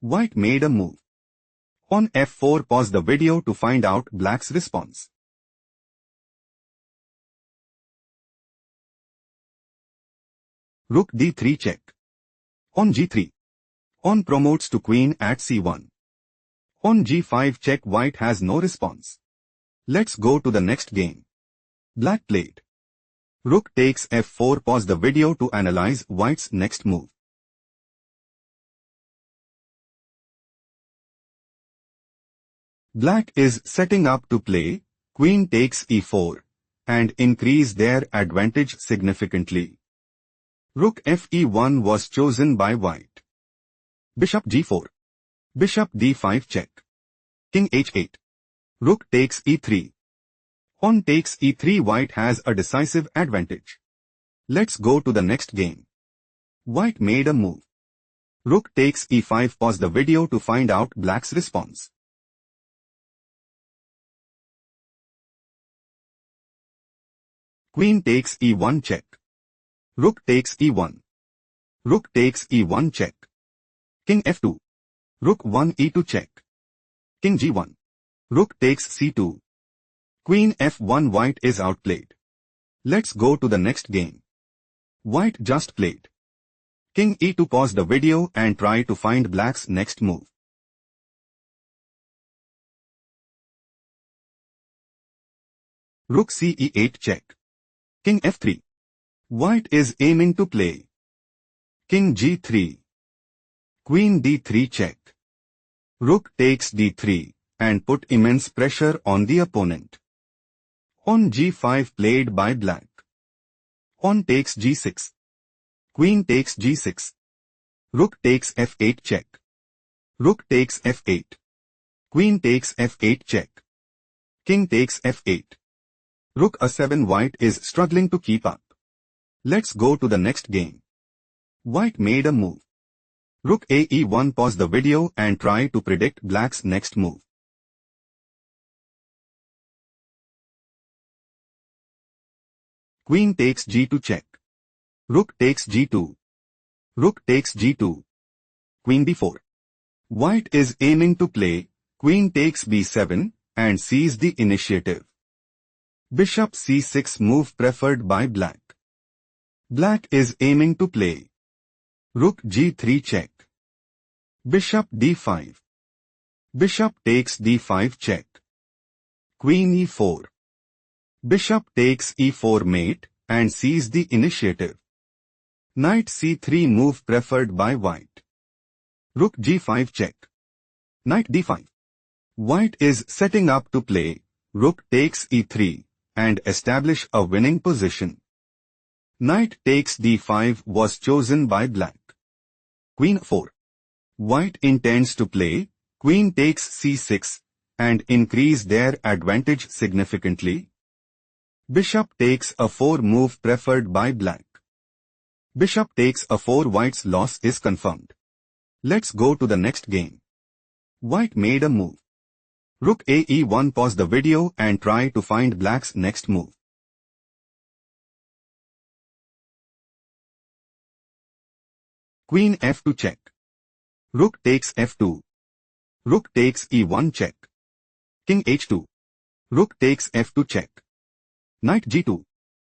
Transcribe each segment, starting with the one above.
White made a move. On f4, pause the video to find out black's response. Rook d3 check. On g3. On promotes to queen at c1. On g5 check, white has no response. Let's go to the next game. Black played. Rook takes f4, pause the video to analyze white's next move. Black is setting up to play queen takes e4 and increase their advantage significantly. Rook fe1 was chosen by white. Bishop g4. Bishop d5 check. King h8. Rook takes e3. On takes e3, white has a decisive advantage. Let's go to the next game. White made a move. Rook takes e5, pause the video to find out black's response. Queen takes e1 check. Rook takes e1. Rook takes e1 check. King f2. Rook 1 e2 check. King g1. Rook takes c2. Queen f1, white is outplayed. Let's go to the next game. White just played. King e2, pause the video and try to find black's next move. Rook c e8 check. King f3. White is aiming to play King g3. Queen d3 check. Rook takes d3 and put immense pressure on the opponent. On g5 played by black. On takes g6. Queen takes g6. Rook takes f8 check. Rook takes f8. Queen takes f8 check. King takes f8. Rook a7, white is struggling to keep up. Let's go to the next game. White made a move. Rook ae1, pause the video and try to predict black's next move. Queen takes g2 check. Rook takes g2. Rook takes g2. Queen b4. White is aiming to play queen takes b7 and seize the initiative. Bishop c6, move preferred by black. Black is aiming to play Rook g3 check. Bishop d5. Bishop takes d5 check. Queen e4. Bishop takes e4 mate and seize the initiative. Knight c3, move preferred by white. Rook g5 check. Knight d5. White is setting up to play Rook takes e3 and establish a winning position. Knight takes d5 was chosen by black. Queen 4. White intends to play queen takes c6 and increase their advantage significantly. Bishop takes a4, move preferred by black. Bishop takes a4, white's loss is confirmed. Let's go to the next game. White made a move. Rook ae1, pause the video and try to find black's next move. Queen f2 check. Rook takes f2. Rook takes e1 check. King h2. Rook takes f2 check. Knight g2.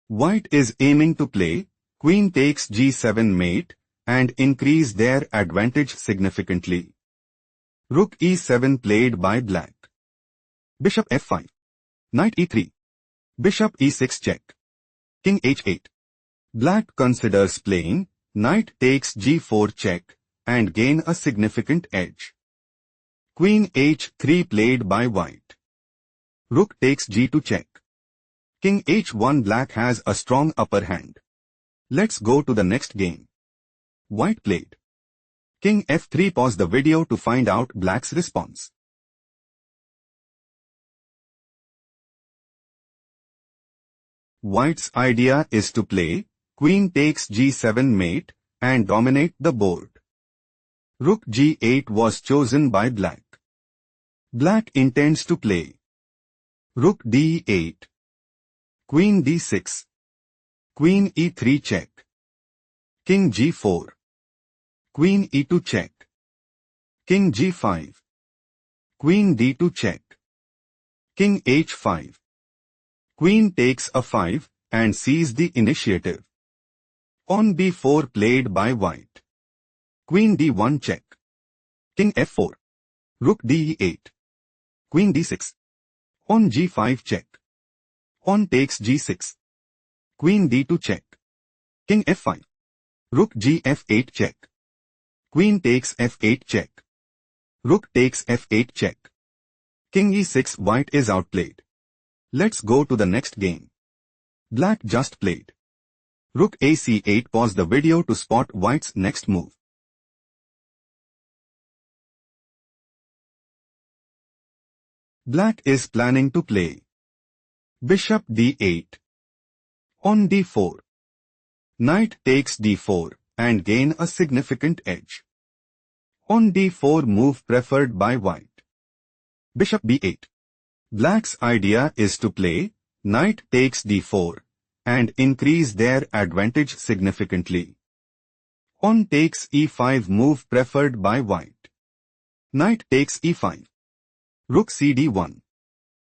White is aiming to play queen takes g7 mate and increase their advantage significantly. Rook e7 played by black. Bishop f5. Knight e3. Bishop e6 check. King h8. Black considers playing knight takes g4 check and gain a significant edge. Queen h3 played by white. Rook takes g2 check. King h1, black has a strong upper hand. Let's go to the next game. White played King f3, pause the video to find out black's response. White's idea is to play queen takes g7 mate and dominate the board. Rook g8 was chosen by black. Black intends to play Rook d8. Queen d6. Queen e3 check. King g4. Queen e2 check. King g5. Queen d2 check. King h5. Queen takes a5 and sees the initiative. On b4 played by white. Queen d1 check. King f4. Rook d8. Queen d6. On g5 check. On takes g6. Queen d2 check. King f5. Rook gf8 check. Queen takes f8 check. Rook takes f8 check. King e6. White is outplayed. Let's go to the next game. Black just played. Rook ac8. Pause the video to spot white's next move. Black is planning to play bishop d8. On d4. Knight takes d4 and gain a significant edge. On d4 move preferred by white. Bishop b8. Black's idea is to play knight takes d4 and increase their advantage significantly. On takes e5 move preferred by white. Knight takes e5. Rook cd1.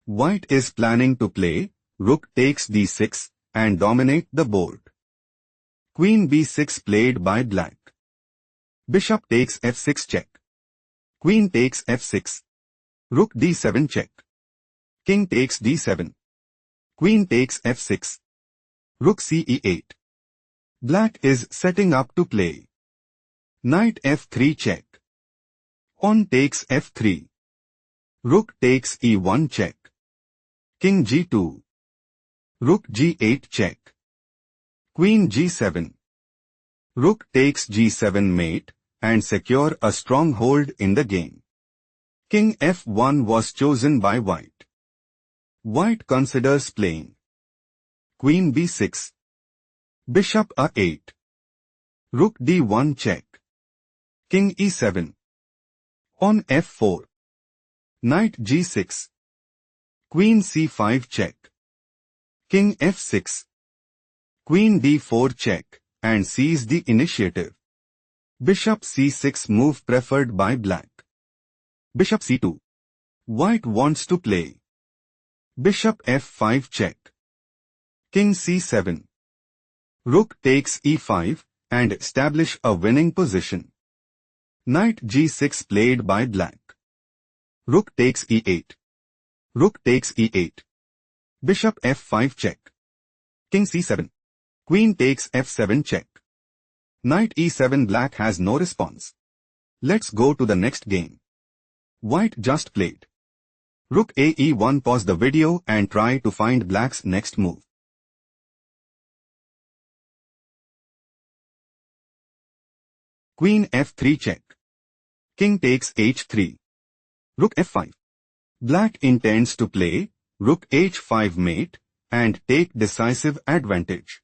White is planning to play rook takes d6 and dominate the board. Queen b6 played by black. Bishop takes f6 check. Queen takes f6. Rook d7 check. King takes d7. Queen takes f6. Rook ce8. Black is setting up to play knight f3 check. On takes f3. Rook takes e1 check. King g2. Rook g8 check. Queen g7. Rook takes g7 mate and secure a stronghold in the game. King f1 was chosen by white. White considers playing Queen b6. Bishop a8. Rook d1 check. King e7. On f4. Knight g6. Queen c5 check. King f6. Queen d4 check and seize the initiative. Bishop c6 move preferred by black. Bishop c2. White wants to play bishop f5 check. King c7. Rook takes e5 and establish a winning position. Knight g6 played by black. Rook takes e8. Rook takes e8. Bishop f5 check. King c7. Queen takes f7 check. Knight e7. Black has no response. Let's go to the next game. White just played rook ae1. Pause the video and try to find black's next move. Queen f3 check. King takes h3. Rook f5. Black intends to play rook h5 mate and take decisive advantage.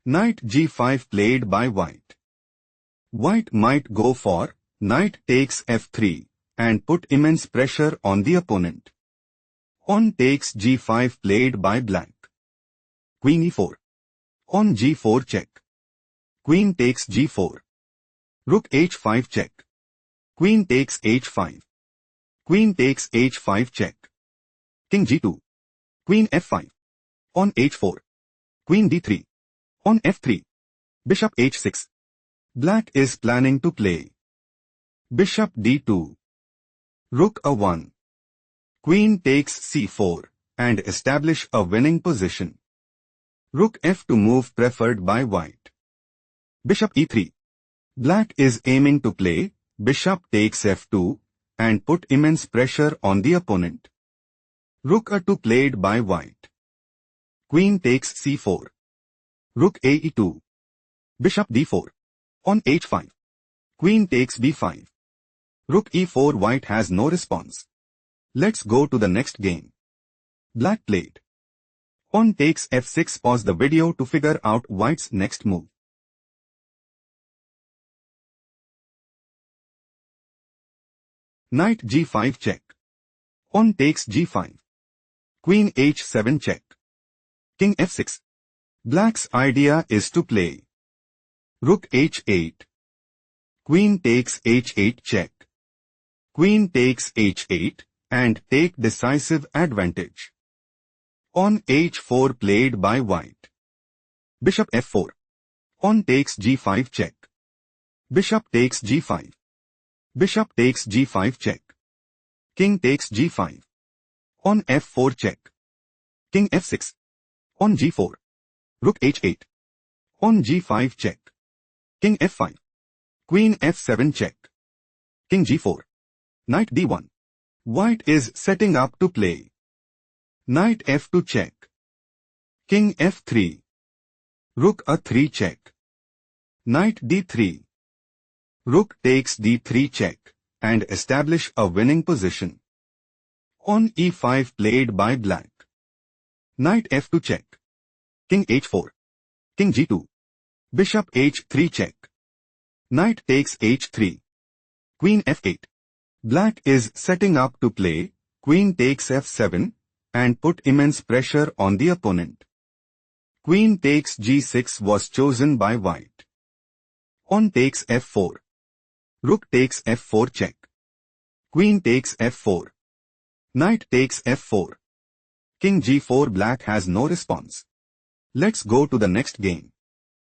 Knight g5 played by white. White might go for knight takes f3 and put immense pressure on the opponent. On takes g5 played by black. Queen e4. On g4 check. Queen takes g4. Rook h5 check. Queen takes h5. Queen takes h5 check. King g2. Queen f5. On h4. Queen d3. On f3. Bishop h6. Black is planning to play bishop d2. Rook a1. Queen takes c4 and establish a winning position. Rook f2 move preferred by white. Bishop e3. Black is aiming to play bishop takes f2 and put immense pressure on the opponent. Rook a2 played by white. Queen takes c4. Rook ae2. Bishop d4. On h5. Queen takes b5. Rook e4. White has no response. Let's go to the next game. Black played on takes f6. Pause the video to figure out white's next move. Knight g5 check. On takes g5. Queen h7 check. King f6. Black's idea is to play rook h8. Queen takes h8 check. Queen takes h8 and take decisive advantage. On h4 played by white. Bishop f4. On takes g5 check. Bishop takes g5. Bishop takes g5 check. King takes g5. On f4 check. King f6. On g4. Rook h8. On g5 check. King f5. Queen f7 check. King g4. Knight d1. White is setting up to play. Knight f2 check. King f3. Rook a3 check. Knight d3. Rook takes d3 check and establish a winning position. On e5 played by black. Knight f2 check. King h4. King g2. Bishop h3 check. Knight takes h3. Queen f8. Black is setting up to play queen takes f7 and put immense pressure on the opponent. Queen takes g6 was chosen by white. On takes f4. Rook takes f4 check. Queen takes f4. Knight takes f4. King g4 black has no response. Let's go to the next game.